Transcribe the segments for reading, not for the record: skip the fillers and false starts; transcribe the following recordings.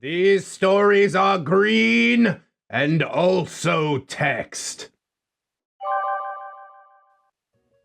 These stories are green and also text.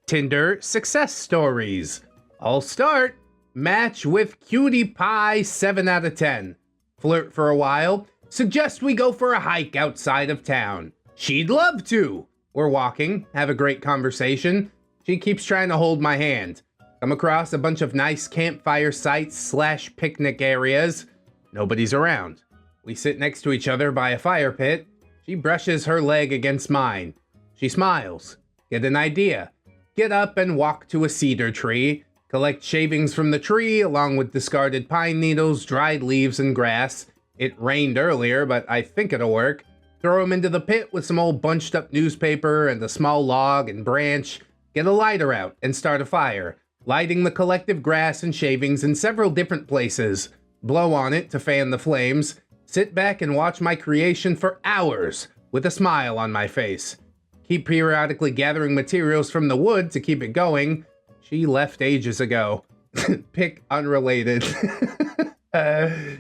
Tinder success stories. I'll start. Match with cutie pie 7 out of 10. Flirt for a while. Suggest we go for a hike outside of town. She'd love to. We're walking, have a great conversation. She keeps trying to hold my hand. Come across a bunch of nice campfire sites / picnic areas. Nobody's around. We sit next to each other by a fire pit. She brushes her leg against mine. She smiles. Get an idea. Get up and walk to a cedar tree. Collect shavings from the tree along with discarded pine needles, dried leaves, and grass. It rained earlier, but I think it'll work. Throw them into the pit with some old bunched up newspaper and a small log and branch. Get a lighter out and start a fire, lighting the collective grass and shavings in several different places. Blow on it to fan the flames. Sit back and watch my creation for hours with a smile on my face. Keep periodically gathering materials from the wood to keep it going. She left ages ago. Pick unrelated.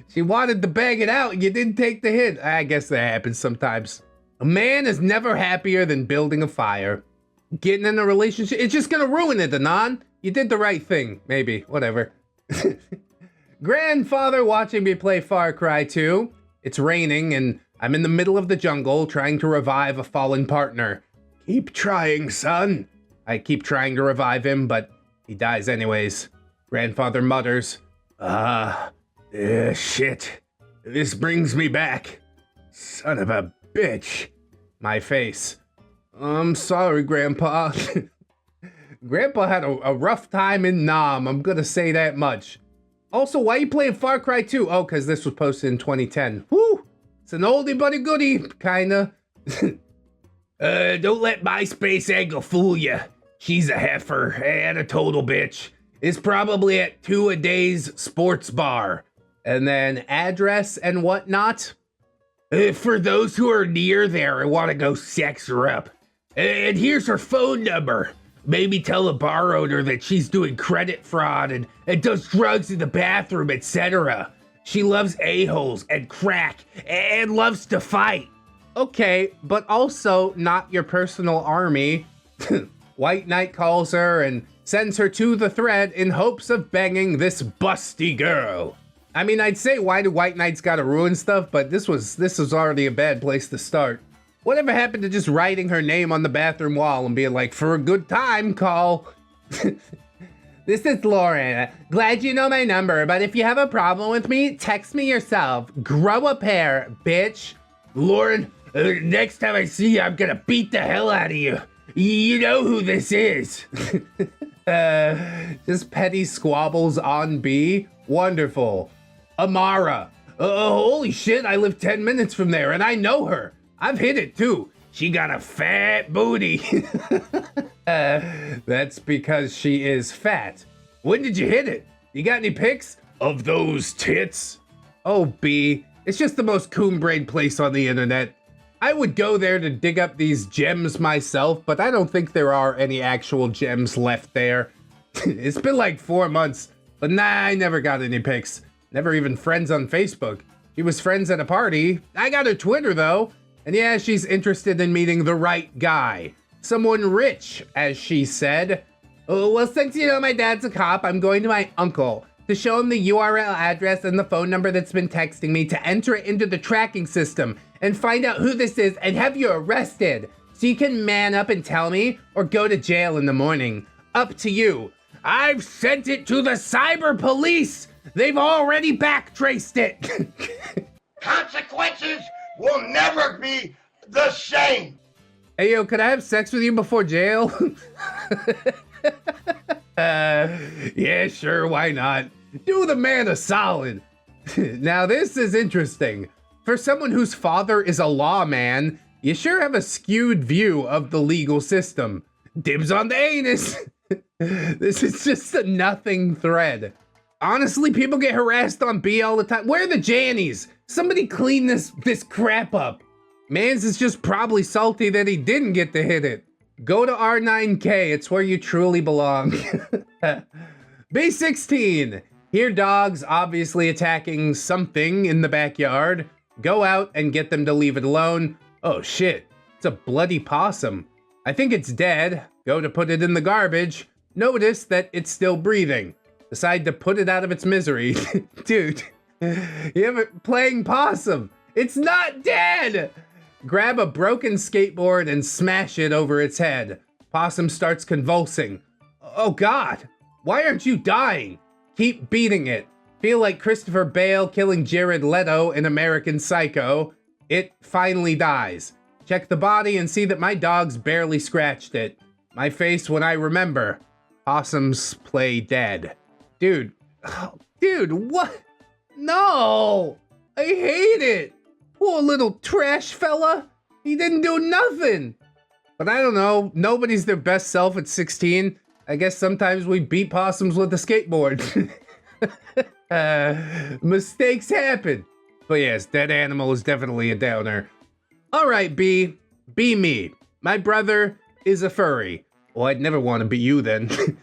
She wanted to bang it out and you didn't take the hint. I guess that happens sometimes. A man is never happier than building a fire. Getting in a relationship, it's just gonna ruin it, Anon. You did the right thing. Maybe, whatever. Grandfather watching me play Far Cry 2. It's raining and I'm in the middle of the jungle trying to revive a fallen partner. Keep trying, son. I keep trying to revive him, but he dies anyways. Grandfather mutters, shit. This brings me back. Son of a bitch. My face. I'm sorry, Grandpa. Grandpa had a rough time in Nam, I'm gonna say that much. Also, why are you playing Far Cry 2? Oh, because this was posted in 2010. Woo! It's an oldie but a goodie, kinda. Don't let MySpace angle fool you. She's a heifer and a total bitch. It's probably at 2-a-days sports bar. And then address and whatnot. For those who are near there and want to go sex her up. And here's her phone number. Maybe tell the bar owner that she's doing credit fraud and does drugs in the bathroom, etc. She loves a-holes and crack and loves to fight. Okay, but also not your personal army. White Knight calls her and sends her to the thread in hopes of banging this busty girl. I mean, I'd say why do White Knights gotta ruin stuff, but this was already a bad place to start. Whatever happened to just writing her name on the bathroom wall and being like, for a good time, call. This is Lauren. Glad you know my number, but if you have a problem with me, text me yourself. Grow a pair, bitch. Lauren, next time I see you, I'm gonna beat the hell out of you. You know who this is. Just petty squabbles on B. Wonderful. Amara. Holy shit, I live 10 minutes from there and I know her. I've hit it too. She got a fat booty. That's because she is fat. When did you hit it? You got any pics of those tits? Oh, B. It's just the most coon-brained place on the internet. I would go there to dig up these gems myself, but I don't think there are any actual gems left there. It's been like 4 months, but nah, I never got any pics. Never even friends on Facebook. She was friends at a party. I got her Twitter though. And yeah, she's interested in meeting the right guy. Someone rich, as she said. Oh, well, since you know my dad's a cop, I'm going to my uncle to show him the URL address and the phone number that's been texting me to enter it into the tracking system and find out who this is and have you arrested. So you can man up and tell me or go to jail in the morning. Up to you. I've sent it to the cyber police. They've already backtraced it. Consequences will never be the same. Hey, yo, could I have sex with you before jail? Yeah, sure, why not? Do the man a solid. Now, this is interesting. For someone whose father is a lawman, you sure have a skewed view of the legal system. Dibs on the anus. This is just a nothing thread. Honestly, people get harassed on B all the time. Where are the Jannies? Somebody clean this crap up. Mans is just probably salty that he didn't get to hit it. Go to R9K, it's where you truly belong. B16, Hear dogs obviously attacking something in the backyard. Go out and get them to leave it alone. Oh shit, it's a bloody possum. I think it's dead. Go to put it in the garbage. Notice that it's still breathing. Decide to put it out of its misery. Dude, you have it playing possum. It's not dead! Grab a broken skateboard and smash it over its head. Possum starts convulsing. Oh God, why aren't you dying? Keep beating it. Feel like Christopher Bale killing Jared Leto in American Psycho. It finally dies. Check the body and see that my dogs barely scratched it. My face when I remember. Possums play dead. Dude, what? No, I hate it. Poor little trash fella. He didn't do nothing. But I don't know, nobody's their best self at 16. I guess sometimes we beat possums with a skateboard. Mistakes happen. But yes, dead animal is definitely a downer. All right, B. Be me. My brother is a furry. Well, I'd never want to be you then.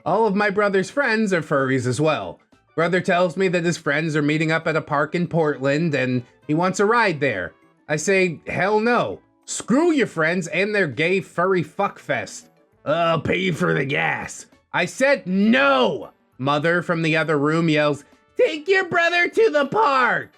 All of my brother's friends are furries as well. Brother tells me that his friends are meeting up at a park in Portland and he wants a ride there. I say, hell no. Screw your friends and their gay furry fuckfest. I'll pay for the gas. I said no! Mother from the other room yells, take your brother to the park!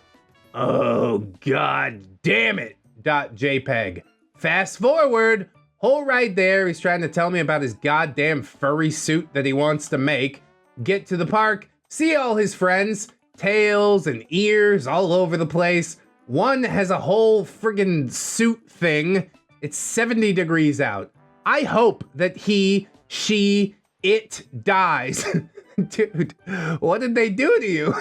Oh, God damn it! .jpg. Fast forward. Whole ride there, he's trying to tell me about his goddamn furry suit that he wants to make. Get to the park, see all his friends, tails and ears all over the place. One has a whole friggin' suit thing. It's 70 degrees out. I hope that he, she, it dies. Dude, what did they do to you?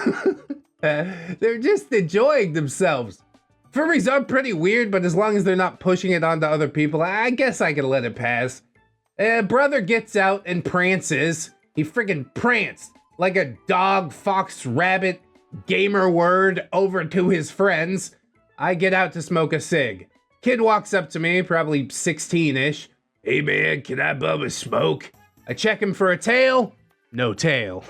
They're just enjoying themselves. Furries are pretty weird, but as long as they're not pushing it onto other people, I guess I can let it pass. Brother gets out and prances. He friggin' pranced like a dog, fox, rabbit, gamer word over to his friends. I get out to smoke a cig. Kid walks up to me, probably 16-ish. Hey man, can I bum a smoke? I check him for a tail. No tail.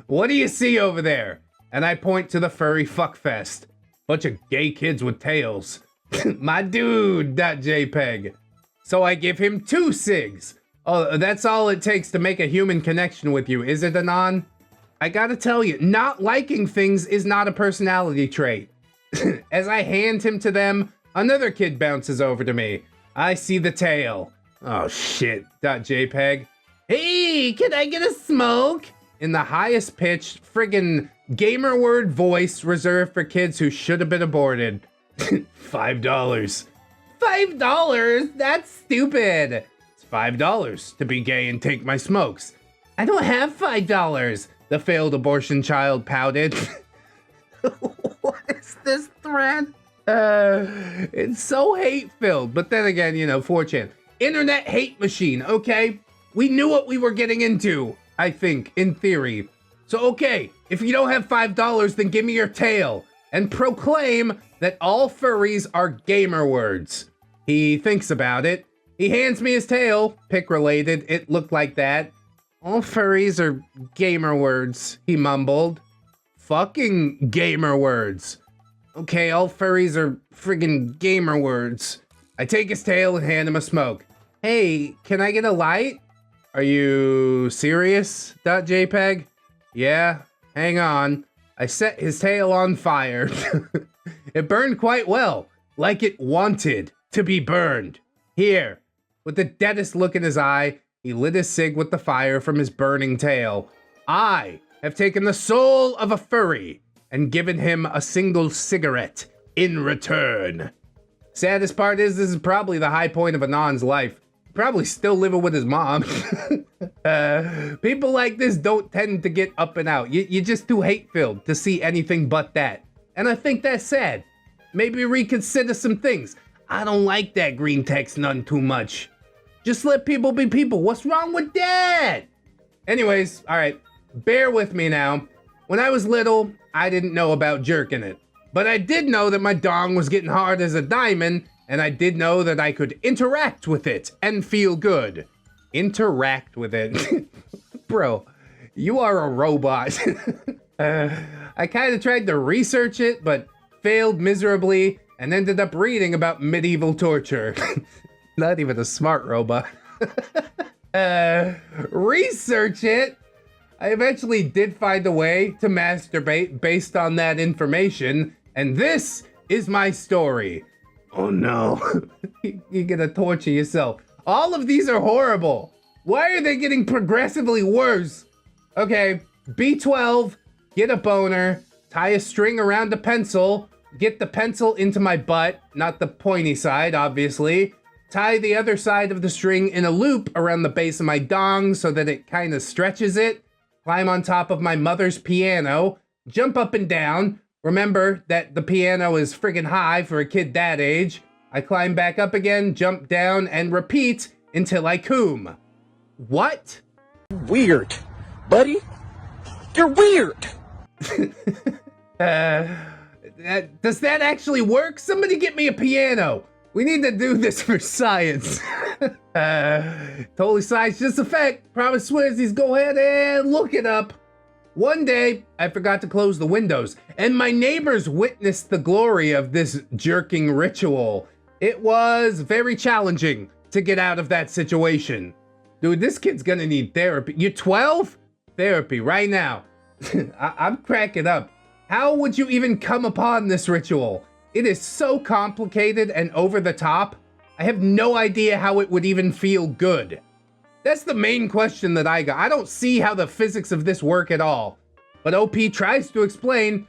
What do you see over there? And I point to the furry fuckfest. Bunch of gay kids with tails. My dude, .jpg. So I give him 2 cigs. Oh, that's all it takes to make a human connection with you, is it, Anon? I gotta tell you, not liking things is not a personality trait. As I hand him to them, another kid bounces over to me. I see the tail. Oh shit, .jpg. Hey, can I get a smoke? In the highest pitched friggin' gamer word voice reserved for kids who should have been aborted. $5. $5? That's stupid. It's $5 to be gay and take my smokes. I don't have $5. The failed abortion child pouted. What is this thread? It's so hate-filled, but then again, you know, 4chan. Internet hate machine, okay? We knew what we were getting into, I think, in theory. So, okay, if you don't have $5, then give me your tail and proclaim that all furries are gamer words. He thinks about it. He hands me his tail, pick-related, it looked like that. All furries are gamer words, he mumbled. Fucking gamer words. Okay, all furries are friggin' gamer words. I take his tail and hand him a smoke. Hey, can I get a light? Are you serious? .jpg? Yeah, hang on. I set his tail on fire. It burned quite well, like it wanted to be burned. Here, with the deadest look in his eye, he lit his cig with the fire from his burning tail. I have taken the soul of a furry and given him a single cigarette in return. Saddest part is this is probably the high point of Anon's life. Probably still living with his mom. People like this don't tend to get up and out. You're just too hate-filled to see anything but that. And I think that's sad. Maybe reconsider some things. I don't like that green text none too much. Just let people be people. What's wrong with that? Anyways, all right, bear with me now. When I was little, I didn't know about jerking it. But I did know that my dong was getting hard as a diamond, and I did know that I could interact with it and feel good. Interact with it. Bro, You are a robot. I kind of tried to research it, but failed miserably and ended up reading about medieval torture. Not even a smart robot. Research it? I eventually did find a way to masturbate based on that information, and this is my story. Oh no, you're gonna torture yourself. All of these are horrible. Why are they getting progressively worse? Okay, B12, get a boner, tie a string around a pencil, get the pencil into my butt, not the pointy side, obviously. Tie the other side of the string in a loop around the base of my dong so that it kind of stretches it. Climb on top of my mother's piano, jump up and down. Remember that the piano is friggin' high for a kid that age. I climb back up again, jump down, and repeat until I coom. What? Weird. Buddy, you're weird. Does that actually work? Somebody get me a piano. We need to do this for science. Totally science, just a fact. Promise Swizzies, go ahead and look it up. One day, I forgot to close the windows, and my neighbors witnessed the glory of this jerking ritual. It was very challenging to get out of that situation. Dude, this kid's gonna need therapy. You're 12? Therapy right now. I'm cracking up. How would you even come upon this ritual? It is so complicated and over the top. I have no idea how it would even feel good. That's the main question that I got. I don't see how the physics of this work at all. But OP tries to explain.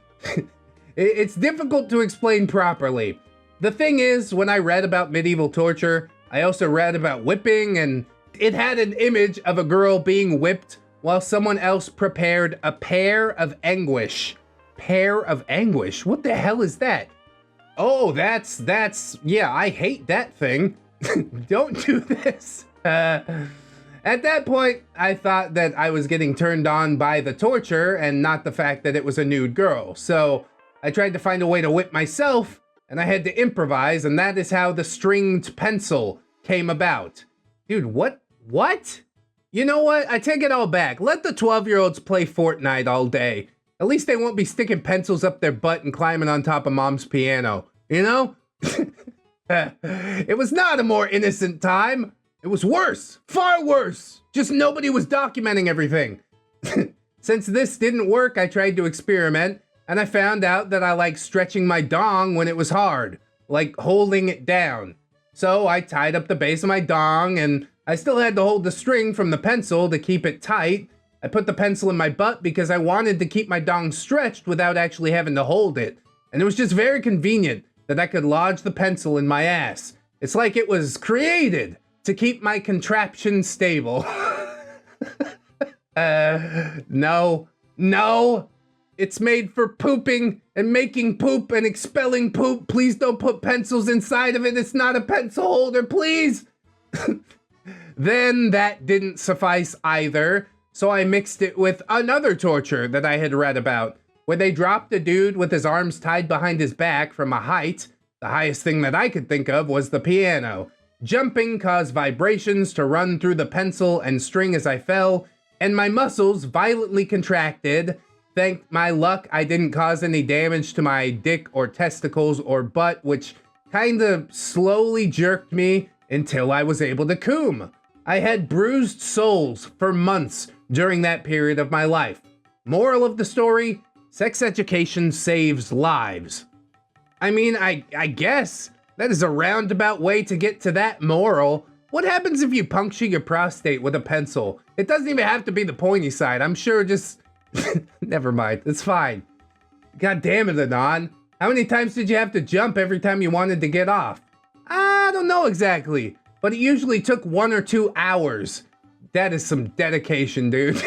It's difficult to explain properly. The thing is, when I read about medieval torture, I also read about whipping, and it had an image of a girl being whipped while someone else prepared a pear of anguish. Pear of anguish? What the hell is that? Oh, that's, yeah, I hate that thing. Don't do this. At that point, I thought that I was getting turned on by the torture and not the fact that it was a nude girl. So I tried to find a way to whip myself, and I had to improvise, and that is how the stringed pencil came about. Dude, what? You know what? I take it all back. Let the 12-year-olds play Fortnite all day. At least they won't be sticking pencils up their butt and climbing on top of mom's piano, you know? It was not a more innocent time. It was worse, far worse. Just nobody was documenting everything. Since this didn't work, I tried to experiment, and I found out that I like stretching my dong when it was hard, like holding it down. So I tied up the base of my dong, and I still had to hold the string from the pencil to keep it tight. I put the pencil in my butt because I wanted to keep my dong stretched without actually having to hold it. And it was just very convenient that I could lodge the pencil in my ass. It's like it was created to keep my contraption stable. No. It's made for pooping and making poop and expelling poop. Please don't put pencils inside of it. It's not a pencil holder, please. Then that didn't suffice either. So I mixed it with another torture that I had read about, where they dropped a dude with his arms tied behind his back from a height. The highest thing that I could think of was the piano. Jumping caused vibrations to run through the pencil and string as I fell, and my muscles violently contracted. Thank my luck I didn't cause any damage to my dick or testicles or butt, which kinda slowly jerked me until I was able to coom. I had bruised soles for months during that period of my life. Moral of the story, sex education saves lives. I mean, I guess that is a roundabout way to get to that moral. What happens if you puncture your prostate with a pencil? It doesn't even have to be the pointy side. I'm sure just, never mind, it's fine. God damn it, Anon. How many times did you have to jump every time you wanted to get off? I don't know exactly, but it usually took 1 or 2 hours. That is some dedication, dude.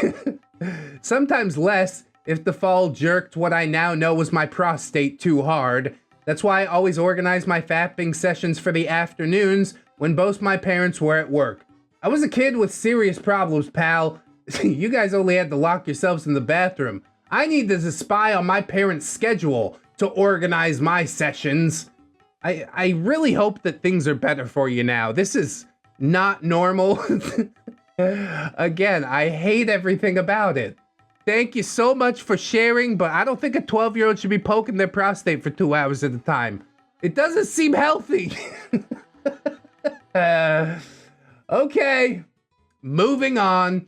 Sometimes less if the fall jerked what I now know was my prostate too hard. That's why I always organized my fapping sessions for the afternoons when both my parents were at work. I was a kid with serious problems, pal. You guys only had to lock yourselves in the bathroom. I needed to spy on my parents' schedule to organize my sessions. I really hope that things are better for you now. This is not normal. Again, I hate everything about it. Thank you so much for sharing, but I don't think a 12-year-old should be poking their prostate for 2 hours at a time. It doesn't seem healthy. Okay, moving on.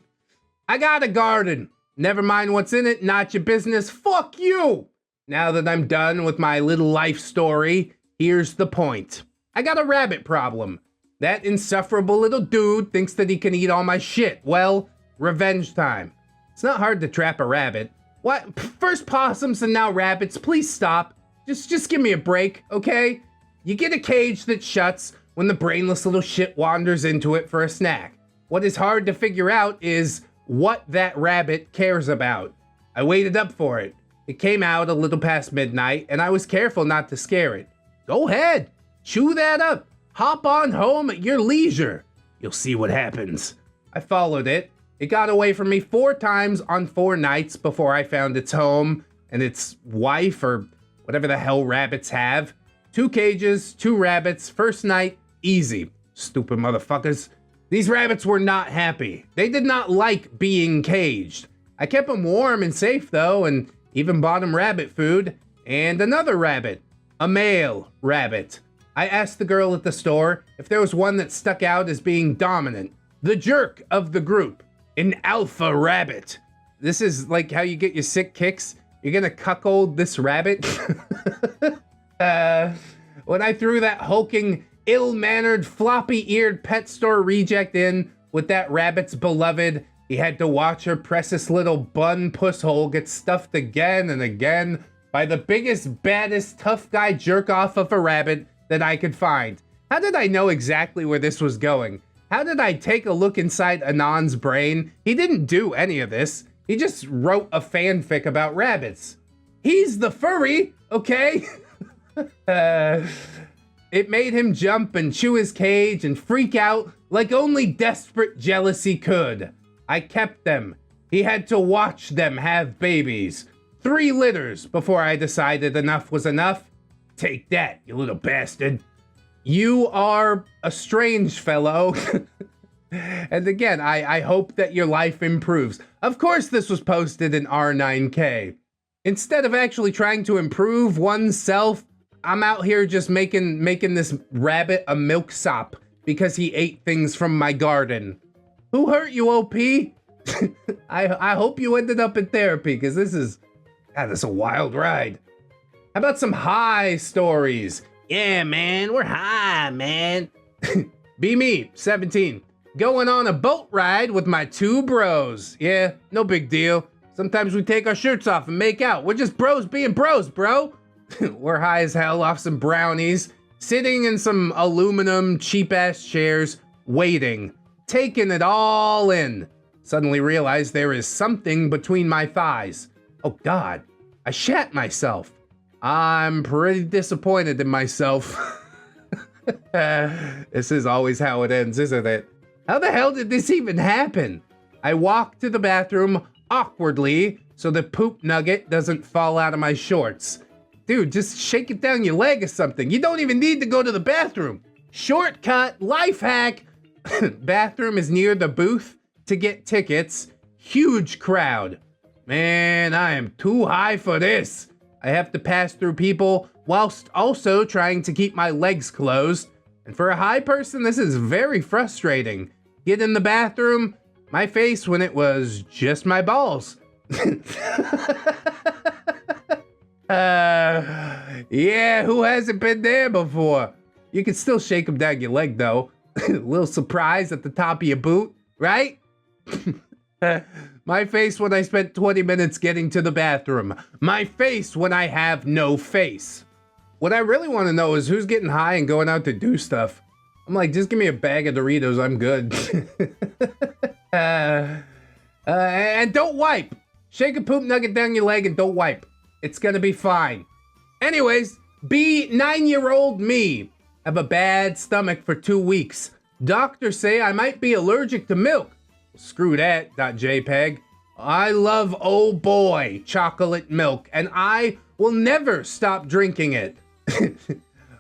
I got a garden. Never mind what's in it, not your business. Fuck you! Now that I'm done with my little life story, here's the point. I got a rabbit problem. That insufferable little dude thinks that he can eat all my shit. Well, revenge time. It's not hard to trap a rabbit. What? First possums and now rabbits, please stop. Just give me a break, okay? You get a cage that shuts when the brainless little shit wanders into it for a snack. What is hard to figure out is what that rabbit cares about. I waited up for it. It came out a little past midnight, and I was careful not to scare it. Go ahead, chew that up. Hop on home at your leisure. You'll see what happens. I followed it. It got away from me 4 times on 4 nights before I found its home and its wife, or whatever the hell rabbits have. 2 cages, 2 rabbits, first night, easy. Stupid motherfuckers. These rabbits were not happy. They did not like being caged. I kept them warm and safe though, and even bought them rabbit food. And another rabbit. A male rabbit. I asked the girl at the store if there was one that stuck out as being dominant. The jerk of the group. An alpha rabbit. This is like how you get your sick kicks. You're gonna cuckold this rabbit? When I threw that hulking, ill-mannered, floppy-eared pet store reject in with that rabbit's beloved, he had to watch her precious little bun puss hole get stuffed again and again by the biggest, baddest, tough guy jerk-off of a rabbit that I could find. How did I know exactly where this was going? How did I take a look inside Anon's brain? He didn't do any of this. He just wrote a fanfic about rabbits. He's the furry, okay? It made him jump and chew his cage and freak out like only desperate jealousy could. I kept them. He had to watch them have babies. 3 litters before I decided enough was enough. Take that, you little bastard. You are a strange fellow. And again, I hope that your life improves. Of course this was posted in R9K. Instead of actually trying to improve oneself, I'm out here just making this rabbit a milksop because he ate things from my garden. Who hurt you, OP? I hope you ended up in therapy because this is a wild ride. How about some high stories? Yeah, man, we're high, man. Be me, 17. Going on a boat ride with my 2 bros. Yeah, no big deal. Sometimes we take our shirts off and make out. We're just bros being bros, bro. We're high as hell off some brownies, sitting in some aluminum cheap-ass chairs, waiting, taking it all in. Suddenly realized there is something between my thighs. Oh God, I shat myself. I'm pretty disappointed in myself. This is always how it ends, isn't it? How the hell did this even happen? I walk to the bathroom awkwardly so the poop nugget doesn't fall out of my shorts. Dude, just shake it down your leg or something. You don't even need to go to the bathroom. Shortcut, life hack. Bathroom is near the booth to get tickets. Huge crowd. Man, I am too high for this. I have to pass through people whilst also trying to keep my legs closed. And for a high person, this is very frustrating. Get in the bathroom, my face when it was just my balls. Yeah, who hasn't been there before? You can still shake them down your leg though. A little surprise at the top of your boot, right? My face when I spent 20 minutes getting to the bathroom. My face when I have no face. What I really want to know is who's getting high and going out to do stuff. I'm like, just give me a bag of Doritos, I'm good. And don't wipe. Shake a poop nugget down your leg and don't wipe. It's gonna be fine. Anyways, be 9-year-old me. Have a bad stomach for 2 weeks. Doctors say I might be allergic to milk. Screw that, .jpg. I love, oh boy, chocolate milk, and I will never stop drinking it.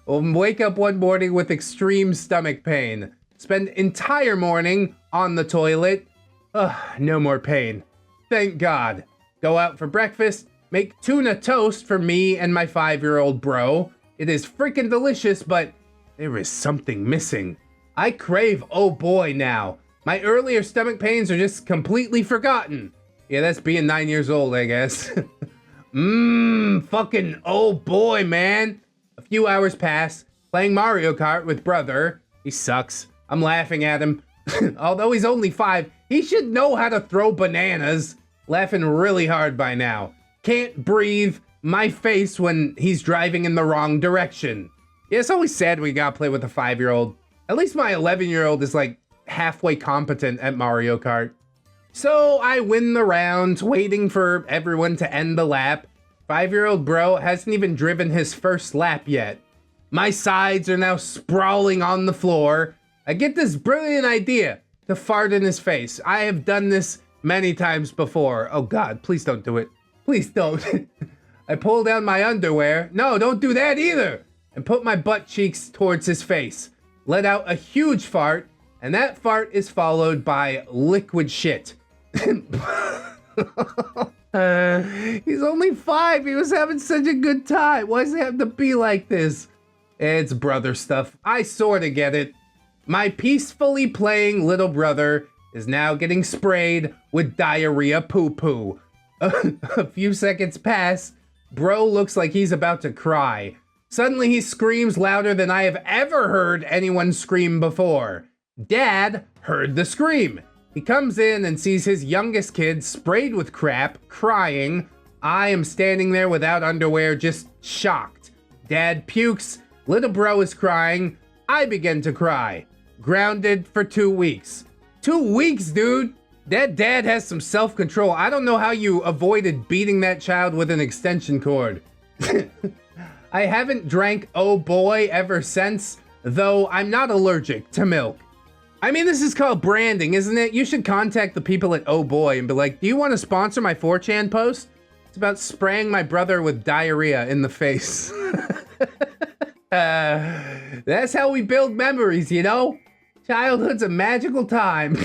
Wake up one morning with extreme stomach pain. Spend entire morning on the toilet. Ugh, no more pain. Thank God. go out for breakfast, make tuna toast for me and my 5-year-old bro. It is freaking delicious, but there is something missing. I crave oh boy now. My earlier stomach pains are just completely forgotten. Yeah, that's being 9 years old, I guess. Fucking oh boy, man. A few hours pass, playing Mario Kart with brother. He sucks. I'm laughing at him. Although he's only 5, he should know how to throw bananas. Laughing really hard by now. Can't breathe. My face when he's driving in the wrong direction. Yeah, it's always sad we gotta play with a 5-year-old. At least my 11-year-old is like halfway competent at Mario Kart. So I win the round, waiting for everyone to end the lap. 5-year-old bro hasn't even driven his first lap yet. My sides are now sprawling on the floor. I get this brilliant idea to fart in his face. I have done this many times before. Oh God, please don't do it. Please don't. I pull down my underwear. No, don't do that either. And put my butt cheeks towards his face. Let out a huge fart, and that fart is followed by liquid shit. He's only 5. He was having such a good time. Why does it have to be like this? It's brother stuff. I sorta get it. My peacefully playing little brother is now getting sprayed with diarrhea poo-poo. A few seconds pass. Bro looks like he's about to cry. Suddenly he screams louder than I have ever heard anyone scream before. Dad heard the scream. He comes in and sees his youngest kid sprayed with crap, crying. I am standing there without underwear, just shocked. Dad pukes. Little bro is crying. I begin to cry. Grounded for 2 weeks. 2 weeks, dude! That dad has some self-control. I don't know how you avoided beating that child with an extension cord. I haven't drank oh boy ever since, though I'm not allergic to milk. I mean, this is called branding, isn't it? You should contact the people at oh boy and be like, do you want to sponsor my 4chan post? It's about spraying my brother with diarrhea in the face. That's how we build memories, you know? Childhood's a magical time.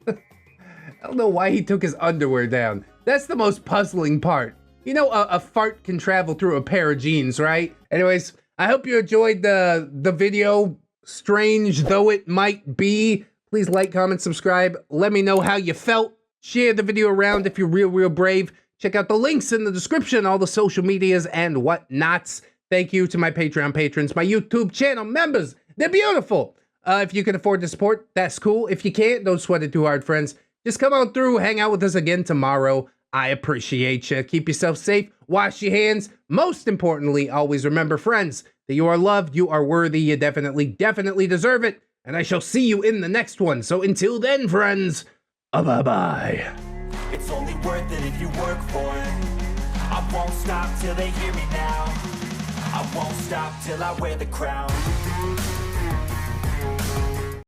I don't know why he took his underwear down. That's the most puzzling part. You know, a fart can travel through a pair of jeans, right? Anyways, I hope you enjoyed the video. Strange though it might be. Please like, comment, subscribe. Let me know how you felt. Share the video around if you're real brave. Check out the links in the description, all the social medias and whatnots. Thank you to my Patreon patrons, my YouTube channel members. They're beautiful. If you can afford to support, that's cool. If you can't, don't sweat it too hard, friends. Just come on through, hang out with us again tomorrow. I appreciate you. Keep yourself safe. Wash your hands. Most importantly, always remember, friends, that you are loved, you are worthy, you definitely deserve it. And I shall see you in the next one. So until then, friends, bye-bye. It's only worth it if you work for it. I won't stop till they hear me now. I won't stop till I wear the crown.